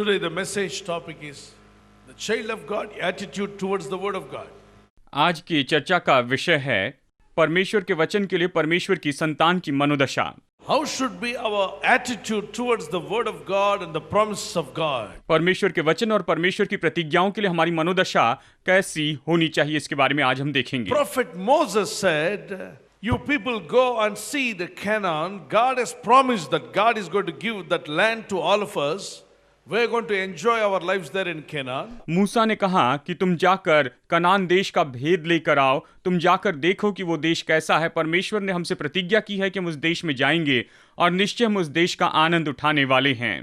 Today the message topic is the child of God attitude towards the word of God. आज की चर्चा का विषय है परमेश्वर के वचन के लिए परमेश्वर की संतान की मनोदशा। How should be our attitude towards the word of God and the promises of God? परमेश्वर के वचन और परमेश्वर की प्रतिज्ञाओं के लिए हमारी मनोदशा कैसी होनी चाहिए, इसके बारे में आज हम देखेंगे। Prophet Moses said, "You people go and see the Canaan. God has promised that God is going to give that land to all of us. We're going to enjoy our lives there in Canaan." मूसा ने कहा कि तुम जाकर कनान देश का भेद लेकर आओ, तुम जाकर देखो कि वो देश कैसा है। परमेश्वर ने हमसे प्रतिज्ञा की है कि हम उस देश में जाएंगे और निश्चय हम उस देश का आनंद उठाने वाले हैं।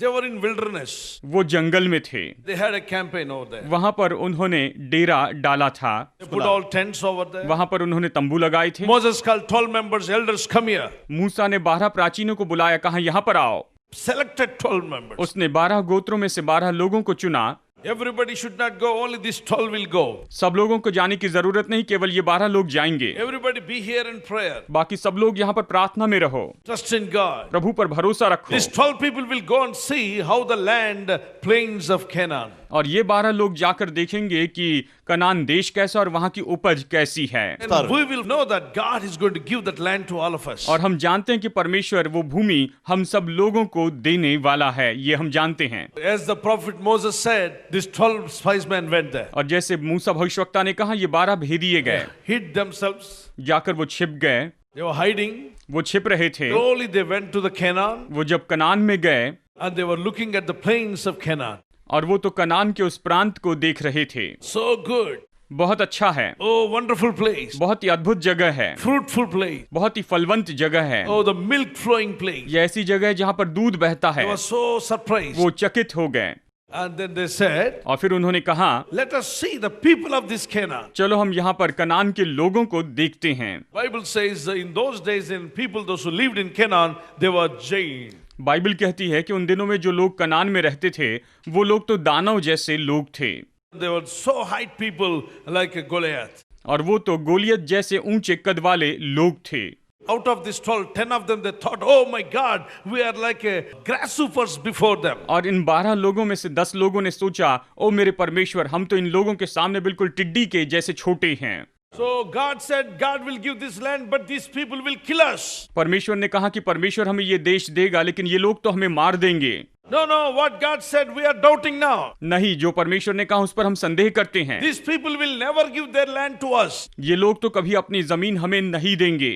They were in wilderness. वो जंगल में थे, They had a campaign over there. वहां पर उन्होंने डेरा डाला था, They put all tents over there. वहां पर उन्होंने तंबू लगाए थे। Moses called 12 members, elders, come here. मूसा ने 12 प्राचीनों को बुलाया, कहा यहाँ पर आओ। Selected 12 members. उसने 12 गोत्रों में से 12 लोगों को चुना। Everybody should not go, only these 12 will go. सब लोगों को जाने की जरूरत नहीं, केवल ये 12 लोग जाएंगे। Everybody be here in prayer. बाकी सब लोग यहाँ पर प्रार्थना में रहो, Trust in God. प्रभु पर भरोसा रखो। These 12 people will go and see how the land, plains of Canaan. और ये 12 लोग जाकर देखेंगे कि कनान देश कैसा और वहां की उपज कैसी है। And we will know that God is going to give that land to all of us. और हम जानते हैं कि परमेश्वर वो भूमि हम सब लोगों को देने वाला है, ये हम जानते हैं। As the prophet Moses said, these 12 spies men went there. और जैसे मूसा भविष्यवक्ता ने कहा, ये 12 भेदिए गए, Hid themselves. जाकर वो छिप गए, They were hiding. वो छिप रहे थे। Slowly they went to the Canaan वो जब कनान में गए and they were looking at the plains of Canaan. और वो तो कनान के उस प्रांत को देख रहे थे। So good. बहुत अच्छा है, Oh, wonderful place. बहुत ही अद्भुत जगह है, Fruitful place. बहुत ही फलवंत जगह है। Oh, the milk flowing place. ये ऐसी जगह है जहाँ पर दूध बहता है। They were so surprised. वो चकित हो गए And then they said, और फिर उन्होंने कहा, let us see the people of this Canaan. चलो हम यहाँ पर कनान के लोगों को देखते हैं। Bible says in those days, in people, those who lived in Canaan, they were Jain. Bible कहती है कि उन दिनों में जो लोग कनान में रहते थे वो लोग तो दानव जैसे लोग थे, They were so height people like a Goliath. और वो तो गोलियत जैसे ऊंचे कद वाले लोग थे। Out of this 12, 10 of them, they thought, oh my God, we are like a grasshoppers before them. और इन 12 लोगों में से 10 लोगों ने सोचा, ओ मेरे परमेश्वर, हम तो इन लोगों के सामने बिल्कुल टिड्डी के जैसे छोटे हैं। So God said, God will give this land, but these people will kill us. परमेश्वर ने कहा कि परमेश्वर हमें ये देश देगा, लेकिन ये लोग तो हमें मार देंगे। No, no, what God said, we are doubting now. नहीं, जो परमेश्वर ने कहा उस पर हम संदेह करते हैं। These people will never give their land to us. ये लोग तो कभी अपनी जमीन हमें नहीं देंगे,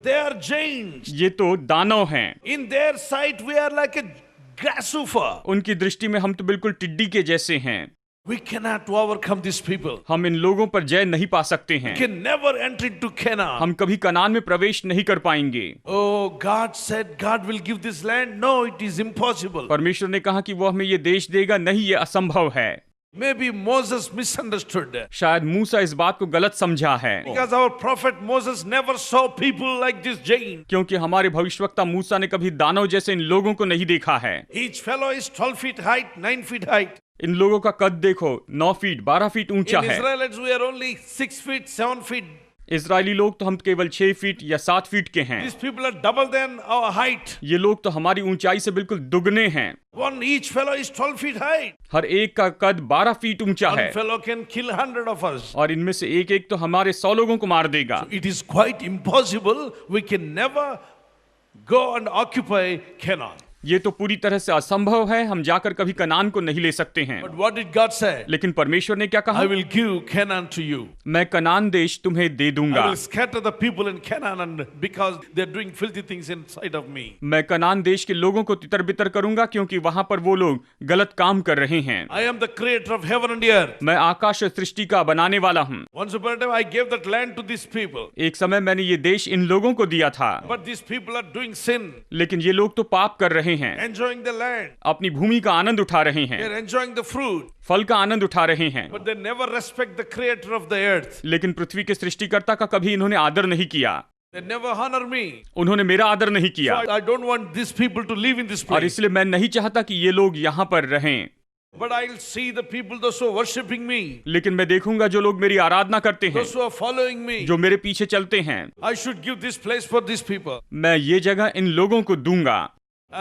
They are Jains. ये तो दानव हैं। In their sight, we are like a grasshopper. उनकी दृष्टि में हम तो बिल्कुल टिड्डी के जैसे हैं। We cannot overcome these people. हम इन लोगों पर जय नहीं पा सकते हैं, We can never enter into Canaan. हम कभी कनान में प्रवेश नहीं कर पाएंगे। Oh, God said God will give this land. No, it is impossible. परमेश्वर ने कहा कि वो हमें ये देश देगा, नहीं, ये असंभव है। Maybe Moses misunderstood. शायद मूसा इस बात को गलत समझा है, Because our prophet Moses never saw people like this Jain. क्योंकि हमारे भविष्यवक्ता मूसा ने कभी दानव जैसे इन लोगों को नहीं देखा है। Each fellow is 12 feet height, 9 feet height. इन लोगों का कद देखो, 9 फीट 12 फीट ऊंचा In है। Israelites, we are only 6 feet, 7 feet. Israeli लोग तो हम केवल 6 फीट या 7 फीट के हैं। These people are double than our height. ये लोग तो हमारी ऊंचाई से बिल्कुल दुगने हैं। Each fellow is 12 feet high. हर एक का कद 12 फीट ऊंचा One है fellow can kill 100 of us. और इनमें से एक एक तो हमारे 100 लोगों को मार देगा। It is quite impossible. We can never go and occupy Canaan. ये तो पूरी तरह से असंभव है, हम जाकर कभी कनान को नहीं ले सकते हैं। But what did God say? लेकिन परमेश्वर ने क्या कहा? I will give Canaan to you. मैं कनान देश तुम्हें दे दूंगा। I will scatter the people in Canaan and because they are doing filthy things inside of me. मैं कनान देश के लोगों को तितर बितर करूंगा, क्योंकि वहां पर वो लोग गलत काम कर रहे हैं। I am the creator of heaven and earth. मैं आकाश और सृष्टि का बनाने वाला हूँ। Once upon a time I gave that land to these people. एक समय मैंने ये देश इन लोगों को दिया था, But these people are doing sin, लेकिन ये लोग तो पाप कर रहे हैं, enjoying the land. अपनी भूमि का आनंद उठा रहे They हैं, are enjoying the fruit. फल का आनंद उठा रहे हैं, But they never respect the creator of the earth. लेकिन पृथ्वी के सृष्टिकर्ता का कभी इन्होंने आदर नहीं किया। They never honor me. उन्होंने मेरा आदर नहीं So किया, I don't want these people to live in this और place. इसलिए मैं नहीं चाहता कि ये लोग यहाँ पर रहें। But I'll see the people, those who are worshipping me, लेकिन मैं देखूंगा जो लोग मेरी आराधना करते हैं, those who are following me. जो मेरे पीछे चलते हैं, I should give this place for these people. मैं ये जगह इन लोगों को दूंगा।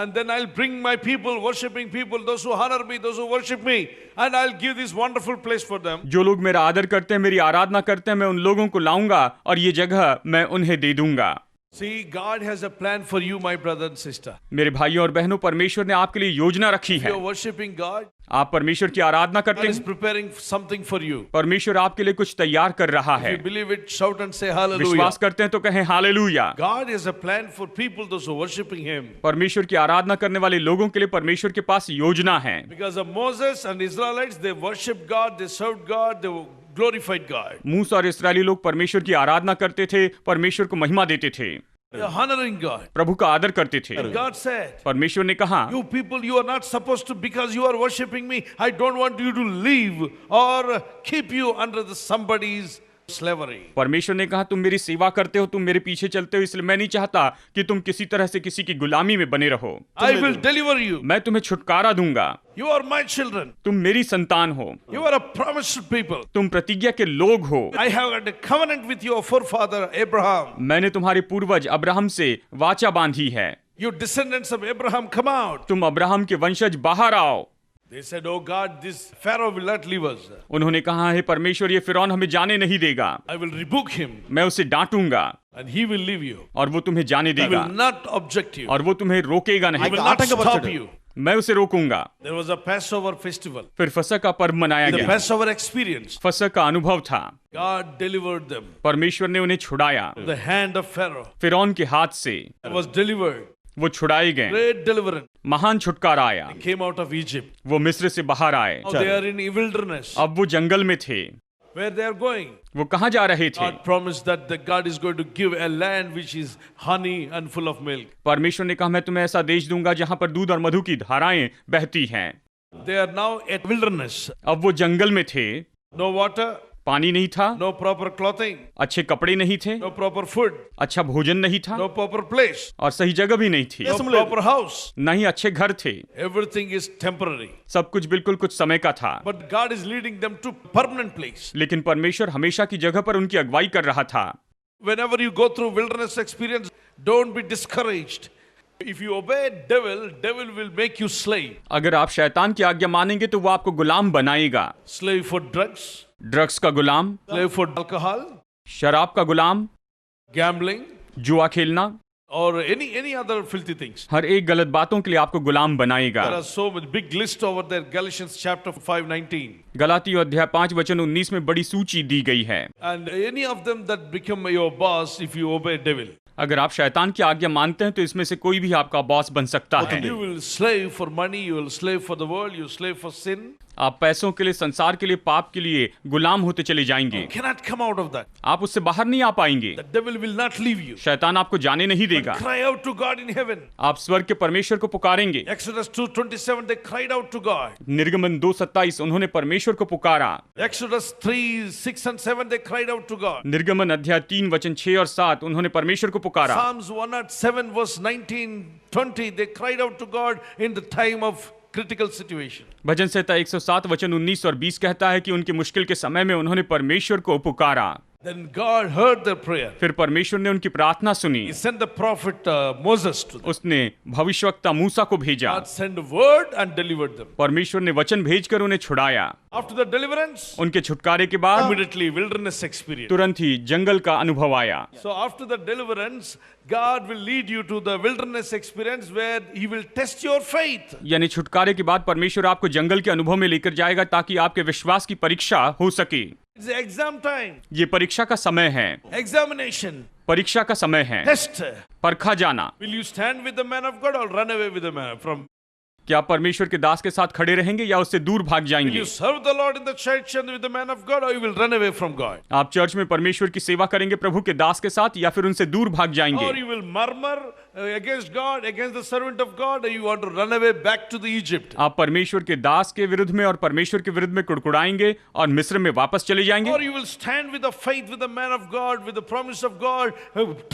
And then I'll bring my people, worshipping people, those who honor me, those who worship me, and I'll give this wonderful place for them. जो लोग मेरा आदर करते हैं, मेरी आराधना करते हैं, मैं उन लोगों को लाऊंगा और ये जगह मैं उन्हें दे दूंगा। See, God has a plan for you, my brother and sister. मेरे भाइयों और बहनों, परमेश्वर ने आपके लिए योजना रखी If है। you're worshiping God, आप परमेश्वर की आराधना God करते is हैं, preparing something for you. परमेश्वर आपके लिए कुछ तैयार कर रहा If है। you believe it, shout and say hallelujah. विश्वास करते हैं तो कहें hallelujah. God has a plan for people, those who are worshiping Him. परमेश्वर की आराधना करने वाले लोगों के लिए परमेश्वर के पास योजना है। Because of Moses and Israelites, they worshiped God, they served God, they glorified God. मूसा और इस्राएली लोग परमेश्वर की आराधना करते थे, परमेश्वर को महिमा देते थे, They are honoring God. प्रभु का आदर करते थे। And God said, परमेश्वर ने कहा, you people, you are not supposed to, because you are worshiping me, I don't want you to leave or keep you under the somebody's slavery. परमेश्वर ने कहा, तुम मेरी सेवा करते हो, तुम मेरे पीछे चलते हो, इसलिए मैं नहीं चाहता कि तुम किसी तरह से किसी की गुलामी में बने रहो। I will deliver you. मैं तुम्हें छुटकारा दूंगा। You are my children. तुम मेरी संतान हो, You are a promised people. तुम प्रतिज्ञा के लोग हो। I have had a covenant with your forefather Abraham. मैंने तुम्हारे पूर्वज अब्राहम से वाचा बांधी है। You descendants of Abraham, come out. तुम अब्राहम के वंशज बाहर आओ। They said, oh God, this Pharaoh will not leave us. उन्होंने कहा, हे परमेश्वर, ये फिरौन हमें जाने नहीं देगा, I will rebuke him मैं उसे डांटूंगा and he will leave you. और वो तुम्हें जाने He देगा will not object you. और वो तुम्हें रोकेगा He नहीं। will not stop you. मैं उसे रोकूंगा। There was a Passover festival. फिर फसह का पर्व मनाया The गया। Passover experience. फसह का अनुभव था। God delivered them. परमेश्वर ने उन्हें छुड़ाया The hand of Pharaoh फिरौन के हाथ से। was delivered. वो छुड़ाए गए, Great deliverance. महान छुटकारा आया। Came out of Egypt. वो मिस्र से बाहर आए। Now they are in wilderness. अब वो जंगल में थे। Where they are going? वो कहाँ जा रहे थे? God promised that the God is going to give a land which is honey and full of milk. परमेश्वर ने कहा, मैं तुम्हें ऐसा देश दूंगा जहां पर दूध और मधु की धाराएं बहती हैं। They are now at wilderness. अब वो जंगल में थे, No water, पानी नहीं था, no proper clothing, अच्छे कपड़े नहीं थे, no proper food, अच्छा भोजन नहीं था no proper place, और सही जगह भी नहीं थी, no proper house. न ही अच्छे घर थे। Everything is temporary. सब कुछ बिल्कुल कुछ समय का था। But God is leading them to permanent place. लेकिन परमेश्वर हमेशा की जगह पर उनकी अगुवाई कर रहा था। Whenever you go through wilderness experience, don't be discouraged. If you obey devil, devil will make you slave. अगर आप शैतान की आज्ञा मानेंगे तो वो आपको गुलाम बनाएगा। Slave for drugs, ड्रग्स का गुलाम, slave for alcohol, शराब का गुलाम, gambling, जुआ खेलना or any other filthy things. हर एक गलत बातों के लिए आपको गुलाम बनाएगा। There are so much big list over there. Galatians chapter 5:19. गलातियों अध्याय 5 वचन 19 में बड़ी सूची दी गई है। And any of them that become your boss if you obey devil. अगर आप शैतान की आज्ञा मानते हैं तो इसमें से कोई भी आपका बॉस बन सकता है। You will slave for money, you will slave for the world, you slave for sin. आप पैसों के लिए, संसार के लिए, पाप के लिए गुलाम होते चले जाएंगे। You cannot come out of that. आप उससे बाहर नहीं आ पाएंगे। The devil will not leave you. शैतान आपको जाने नहीं देगा। Cry out to God in heaven. आप स्वर्ग के परमेश्वर को पुकारेंगे। Exodus 2:27 they cried out to God. निर्गमन 2:27 उन्होंने परमेश्वर को पुकारा। Exodus 3:6 and 7 they cried out to God. निर्गमन अध्याय 3 वचन 6 और 7 उन्होंने परमेश्वर को पुकारा। Psalms 107 verse 19-20 they cried out to God in the time of critical situation. भजन संहिता 107 वचन 19 और 20 कहता है कि उनकी मुश्किल के समय में उन्होंने परमेश्वर को पुकारा। Then God heard their prayer. फिर परमेश्वर ने उनकी प्रार्थना सुनी। He sent the prophet Moses to them. उसने भविष्यवक्ता मूसा को भेजा। God sent a word and delivered them. परमेश्वर ने वचन भेजकर उन्हें छुड़ाया। After the deliverance, उनके छुटकारे के बाद immediately wilderness experience. तुरंत ही जंगल का अनुभव आया। So after the deliverance, God will lead you to the wilderness experience where He will test your faith. यानी छुटकारे के बाद परमेश्वर आपको जंगल के अनुभव में लेकर जाएगा ताकि आपके विश्वास की परीक्षा हो सके। It's the exam time. ये परीक्षा का समय है। Examination. परीक्षा का समय है। Test. परखा जाना। Will you stand with the man of God or run away with the man from? क्या आप परमेश्वर के दास के साथ खड़े रहेंगे या उससे दूर भाग Will जाएंगे? you serve the Lord in the church and with the man of God or you will run away from God? आप चर्च में परमेश्वर की सेवा करेंगे प्रभु के दास के साथ या फिर उनसे दूर भाग जाएंगे? Or you will murmur against God, against the servant of God, or you want to run away back to the Egypt? आप परमेश्वर के दास के विरुद्ध में और परमेश्वर के विरुद्ध में कुड़कुड़ाएंगे और मिस्र में वापस चले जाएंगे? Or you will stand with the faith, with the man of God, with the promise of God,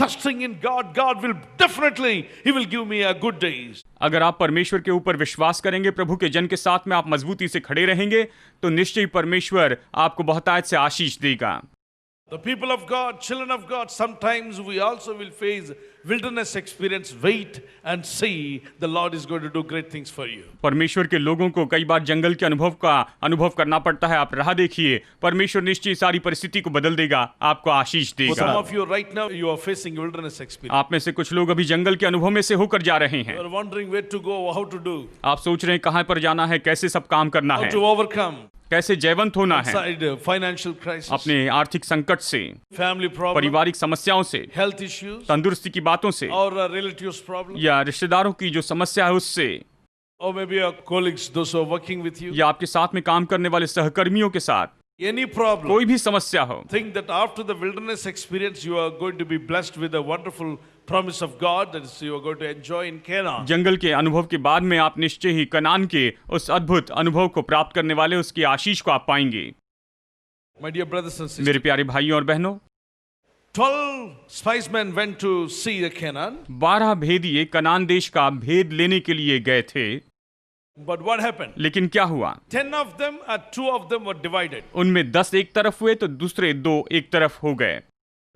trusting in God. God will definitely, He will give me a good days. अगर आप परमेश्वर के ऊपर विश्वास करेंगे, प्रभु के जन के साथ में आप मजबूती से खड़े रहेंगे, तो निश्चय परमेश्वर आपको बहुतायत से आशीष देगा। The people of God, children of God, sometimes we also will face wilderness experience. Wait and see, the Lord is going to do great things for you. परमेश्वर के लोगों को कई बार जंगल के अनुभव का अनुभव करना पड़ता है। आप राह देखिए, परमेश्वर निश्चय सारी परिस्थिति को बदल देगा, आपको आशीष For some देगा। of you right now, you are facing wilderness experience. आप में से कुछ लोग अभी जंगल के अनुभव में से होकर जा रहे हैं। You are wondering where to go, how to do, आप सोच रहे हैं कहाँ पर जाना है, कैसे सब काम करना how है, to overcome कैसे जयवंत होना है inside financial crisis, अपने आर्थिक संकट से, family problem, पारिवारिक समस्याओं से, health issues, तंदुरुस्ती की बातों से, or relatives problem, या रिश्तेदारों की जो समस्या है उससे, or maybe your colleagues, those who are working with you. या आपके साथ में काम करने वाले सहकर्मियों के साथ Any problem. कोई भी समस्या हो। Think that after the wilderness experience, you are going to be blessed with a wonderful promise of God that is you are going to enjoy in Canaan. जंगल के अनुभव के बाद में आप निश्चय ही कनान के उस अद्भुत अनुभव को प्राप्त करने वाले उसकी आशीष को आप पाएंगे। My dear brothers and sisters, मेरे प्यारे भाइयों और बहनों, 12 spicemen went to see the Canaan, 12 भेदिए Kanan देश का भेद लेने के लिए गए थे, but what happened? लेकिन क्या हुआ? 10 of them, 2 of them were divided. उनमें 10 एक तरफ हुए तो दूसरे 2 एक तरफ हो गए।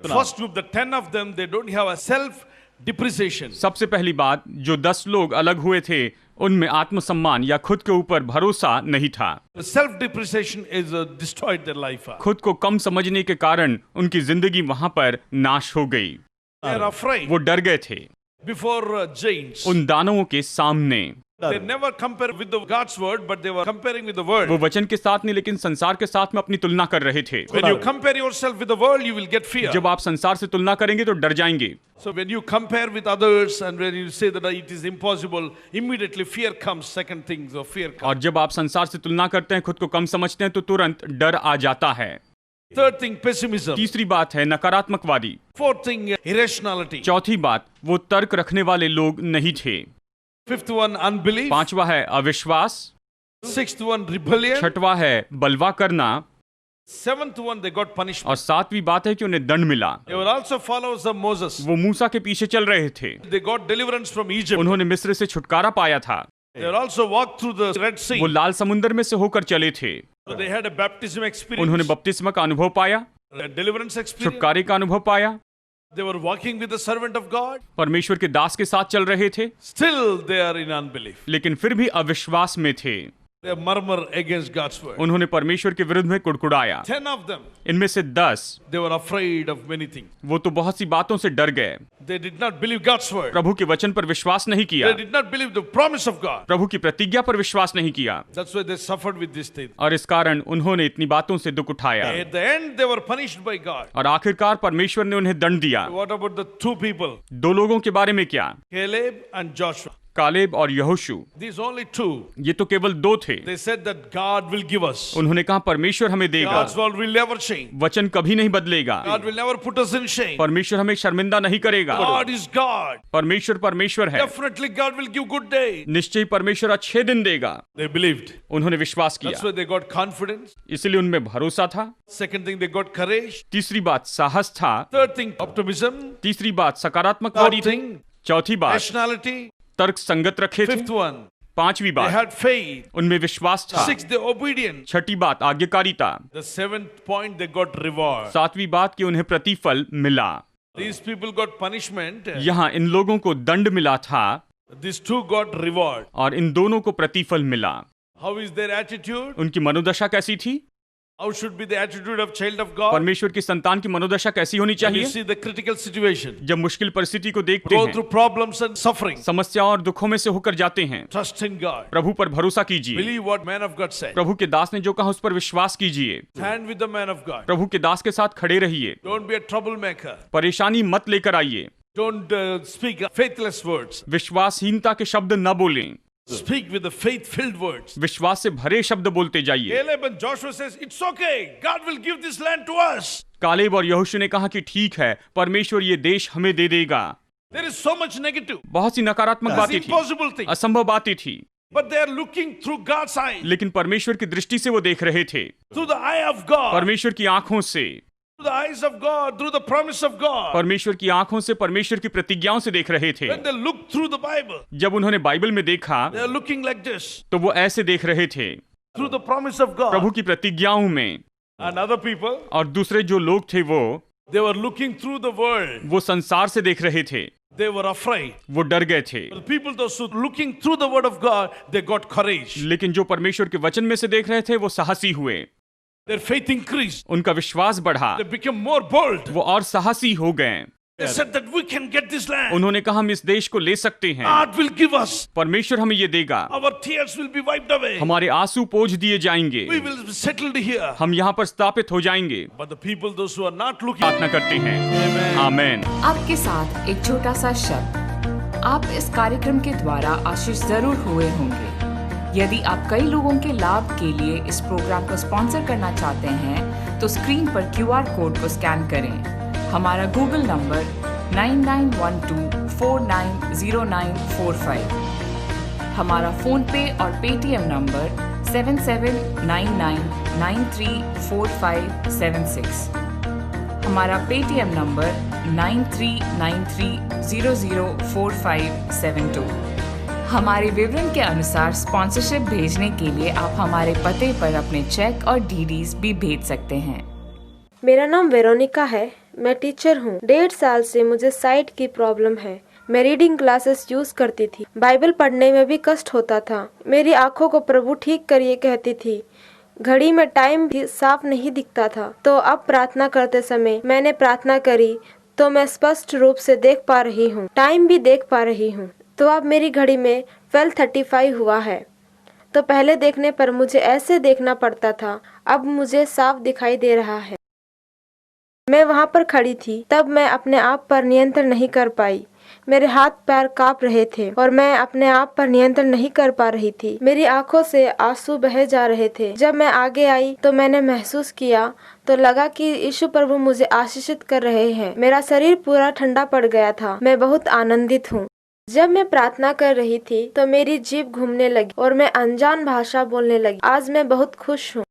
First group, the 10 of them, they don't have a self-depreciation. सबसे पहली बात, जो 10 लोग अलग हुए थे उनमें आत्मसम्मान या खुद के ऊपर भरोसा नहीं था। Self-depreciation is destroyed their life. खुद को कम समझने के कारण उनकी जिंदगी वहां पर नाश हो गई। They are afraid वो डर गए थे before giants. उन दानवों के सामने। They never compare with the God's word, but they were comparing with the world. वो वचन के साथ नहीं लेकिन संसार के साथ में अपनी तुलना कर रहे थे। When you compare yourself with the world, you will get fear. जब आप संसार से तुलना करेंगे तो डर जाएंगे। So when you compare with others and when you say that it is impossible, immediately fear comes. Second things of fear comes. और जब आप संसार से तुलना करते हैं, खुद को कम समझते हैं तो तुरंत डर आ जाता है। Third thing, pessimism. तीसरी बात है नकारात्मकवादी। Fourth thing, irrationality. चौथी बात, वो तर्क रखने वाले लोग नहीं थे। Fifth one, unbelief. पांचवा है अविश्वास। Sixth one, rebellion. छठवा है बलवा करना। Seventh one, they got punishment. और सातवीं बात है कि उन्हें दंड मिला। They were also followers of Moses. वो मूसा के पीछे चल रहे थे। They got deliverance from Egypt. उन्होंने मिस्र से छुटकारा पाया था। They were also walked through the Red Sea. वो लाल समुंदर में से होकर चले थे। So they had a baptism experience. उन्होंने बपतिस्मा का अनुभव पाया, A deliverance experience. छुटकारे का अनुभव पाया। They were walking with the servant of God. परमेश्वर के दास के साथ चल रहे थे, Still they are in unbelief. लेकिन फिर भी अविश्वास में थे। They murmur against God's word. उन्होंने परमेश्वर के विरुद्ध में कुड़कुड़ाया। 10 of them, इनमें से 10 they were afraid of many things. वो तो बहुत सी बातों से डर गए। They did not believe God's word. प्रभु के वचन पर विश्वास नहीं किया, They did not believe the promise of God. प्रभु की प्रतिज्ञा पर विश्वास नहीं किया, That's why they suffered with this thing. और इस कारण उन्होंने इतनी बातों से दुख उठाया। At the end, they were punished by God. और आखिरकार परमेश्वर ने उन्हें दंड दिया। What about the 2 people, 2 लोगों के बारे में क्या? Caleb and Joshua? कालेब और यहोशू। These only 2. ये तो केवल 2 थे। They said that God will give us. उन्होंने कहा परमेश्वर हमें देगा, God's word will never change. वचन कभी नहीं बदलेगा, God will never put us in shame. परमेश्वर हमें शर्मिंदा नहीं करेगा। God is God. परमेश्वर परमेश्वर है, Definitely God will give good day. निश्चय परमेश्वर अच्छे दिन देगा। They believed. उन्होंने विश्वास That's किया, why they got confidence. इसलिए उनमें भरोसा था। Second thing, they got courage. तीसरी बात साहस था। Third thing, optimism. तीसरी बात सकारात्मकवादी Fourth थी। thing, चौथी बात rationality. तर्क संगत रखे थे। Fifth one, पांचवी they बात had faith. उनमें विश्वास था। Sixth, they obedient. छठी बात आज्ञाकारिता। The seventh point, they got reward. सातवीं बात कि उन्हें प्रतिफल मिला। These people got punishment. यहाँ इन लोगों को दंड मिला था These 2 got reward. और इन दोनों को प्रतिफल मिला। How is their attitude? उनकी मनोदशा कैसी थी? How should be the attitude of child of God? परमेश्वर की संतान की मनोदशा कैसी होनी When you चाहिए? see the critical situation, जब मुश्किल परिस्थिति को देखते go हैं, through problems and suffering, समस्याओं और दुखों में से होकर जाते हैं, trust in God. प्रभु पर भरोसा कीजिए। Believe what man of God said. प्रभु के दास ने जो कहा उस पर विश्वास कीजिए। Stand with the man of God. प्रभु के दास के साथ खड़े रहिए। Don't be a troublemaker. परेशानी मत लेकर आइए। Don't speak faithless words. विश्वासहीनता के शब्द न बोलें। Speak with the faith-filled words. विश्वास से भरे शब्द बोलते जाइए। Caleb and Joshua says, it's okay. God will give this land to us. Caleb और यहोशू ने कहा कि ठीक है, परमेश्वर ये देश हमें दे देगा। There is so much negative. बहुत सी नकारात्मक It's बातें थी, impossible thing. असंभव बातें थी, But they are looking through God's eyes. लेकिन परमेश्वर की दृष्टि से वो देख रहे थे, Through the eye of God. परमेश्वर की आंखों से, Through the eyes of God. Through the promise of God. परमेश्वर की आंखों से, परमेश्वर की प्रतिज्ञाओं से देख रहे थे। When they look through the Bible, जब उन्होंने बाइबल में देखा they are looking like this. तो वो ऐसे देख रहे थे, Through the promise of God. प्रभु की प्रतिज्ञाओं में। And other people, और दूसरे जो लोग थे they were looking through the world. वो संसार से देख रहे थे, They were afraid. वो डर गए थे। The people those who looking through the word of God, they got courage. लेकिन जो परमेश्वर के वचन में से देख रहे थे वो साहसी हुए, Their faith increased. उनका विश्वास बढ़ा, They became more bold. वो और साहसी हो गए। They said that we can get this land. उन्होंने कहा हम इस देश को ले सकते हैं, God will give us. परमेश्वर हमें ये देगा, Our tears will be wiped away. हमारे आंसू पोंछ दिए जाएंगे, We will be settled here. हम यहाँ पर स्थापित हो जाएंगे। But the people, those who are not looking, प्रार्थना करते हैं, Amen. आमेन। आपके साथ एक छोटा सा शब्द। आप इस कार्यक्रम के द्वारा आशीष जरूर हुए होंगे। यदि आप कई लोगों के लाभ के लिए इस प्रोग्राम को स्पॉन्सर करना चाहते हैं तो स्क्रीन पर QR कोड को स्कैन करें। हमारा गूगल नंबर 9912490945, हमारा फोन पे और पेटीएम नंबर 7799934576, हमारा पेटीएम नंबर 9393004572। हमारे विवरण के अनुसार स्पॉन्सरशिप भेजने के लिए आप हमारे पते पर अपने चेक और DDs भी भेज सकते हैं। मेरा नाम वेरोनिका है, मैं टीचर हूँ। 1.5 साल से मुझे साइट की प्रॉब्लम है। मैं रीडिंग क्लासेस यूज करती थी, बाइबल पढ़ने में भी कष्ट होता था। मेरी आंखों को प्रभु ठीक करिए कहती थी। घड़ी में टाइम भी साफ नहीं दिखता था। तो अब प्रार्थना करते समय मैंने प्रार्थना करी तो मैं स्पष्ट रूप से देख पा रही हूँ, टाइम भी देख पा रही हूँ। तो अब मेरी घड़ी में 12:35 हुआ है। तो पहले देखने पर मुझे ऐसे देखना पड़ता था, अब मुझे साफ दिखाई दे रहा है। मैं वहाँ पर खड़ी थी, तब मैं अपने आप पर नियंत्रण नहीं कर पाई। मेरे हाथ पैर कांप रहे थे और मैं अपने आप पर नियंत्रण नहीं कर पा रही थी। मेरी आंखों से आंसू बहे जा रहे थे। जब मैं आगे आई तो मैंने महसूस किया तो लगा कि यीशु प्रभु मुझे आशीषित कर रहे हैं। मेरा शरीर पूरा ठंडा पड़ गया था। मैं बहुत आनंदित हूँ। जब मैं प्रार्थना कर रही थी तो मेरी जीभ घूमने लगी और मैं अनजान भाषा बोलने लगी। आज मैं बहुत खुश हूँ।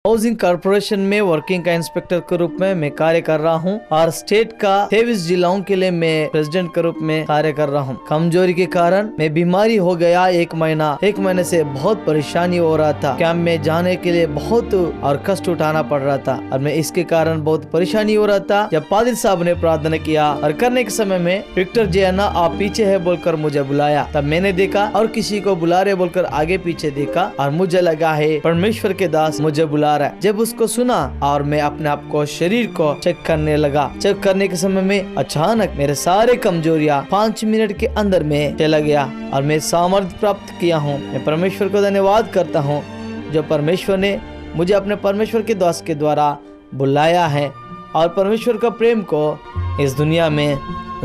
हाउसिंग कॉर्पोरेशन में वर्किंग का इंस्पेक्टर के रूप में मैं कार्य कर रहा हूं और स्टेट का 23 जिलों के लिए मैं प्रेसिडेंट के रूप में कार्य कर रहा हूं। कमजोरी के कारण मैं बीमारी हो गया। एक महीने से बहुत परेशानी हो रहा था। कैंप में जाने के लिए बहुत और कष्ट उठाना पड़ रहा था और मैं इसके कारण बहुत परेशानी हो रहा था। जब पादरी साहब ने प्रार्थना किया और करने के समय में विक्टर जी अन्ना आप पीछे है बोलकर मुझे बुलाया, तब मैंने देखा और किसी को बुला रहे बोलकर आगे पीछे देखा और मुझे लगा है परमेश्वर के दास मुझे बुला रहा है। जब उसको सुना और मैं अपने आप को शरीर को चेक करने लगा। चेक करने के समय में अचानक मेरे सारे कमजोरियां 5 मिनट के अंदर में चला गया और मैं सामर्थ्य प्राप्त किया हूँ। मैं परमेश्वर को धन्यवाद करता हूँ जो परमेश्वर ने मुझे अपने परमेश्वर के दास के द्वारा बुलाया है और परमेश्वर का प्रेम को इस दुनिया में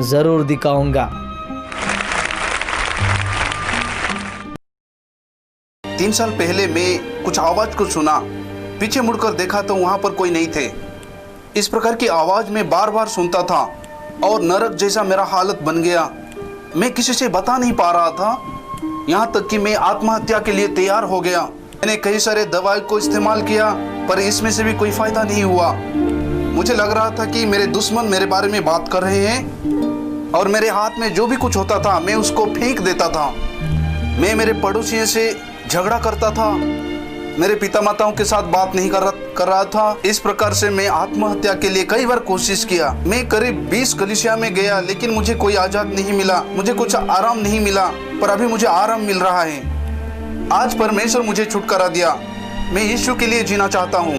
जरूर दिखाऊंगा। 3 साल पहले मैं कुछ आवाज को सुना, पीछे मुड़कर देखा तो वहां पर कोई नहीं थे। इस प्रकार की आवाज मैं बार बार सुनता था और नरक जैसा मेरा हालत बन गया। मैं किसी से बता नहीं पा रहा था, यहाँ तक कि मैं आत्महत्या के लिए तैयार हो गया। मैंने कई सारे दवाई को इस्तेमाल किया पर इसमें से भी कोई फायदा नहीं हुआ। मुझे लग रहा था कि मेरे दुश्मन मेरे बारे में बात कर रहे हैं और मेरे हाथ में जो भी कुछ होता था मैं उसको फेंक देता था। मैं मेरे पड़ोसियों से झगड़ा करता था, मेरे पिता माताओं के साथ बात नहीं कर रहा था। इस प्रकार से मैं आत्महत्या के लिए कई बार कोशिश किया। मैं करीब 20 कलीसिया में गया लेकिन मुझे कोई आजाद नहीं मिला, मुझे कुछ आराम नहीं मिला। पर अभी मुझे आराम मिल रहा है। आज परमेश्वर मुझे छुटकारा दिया। मैं यीशु के लिए जीना चाहता हूँ।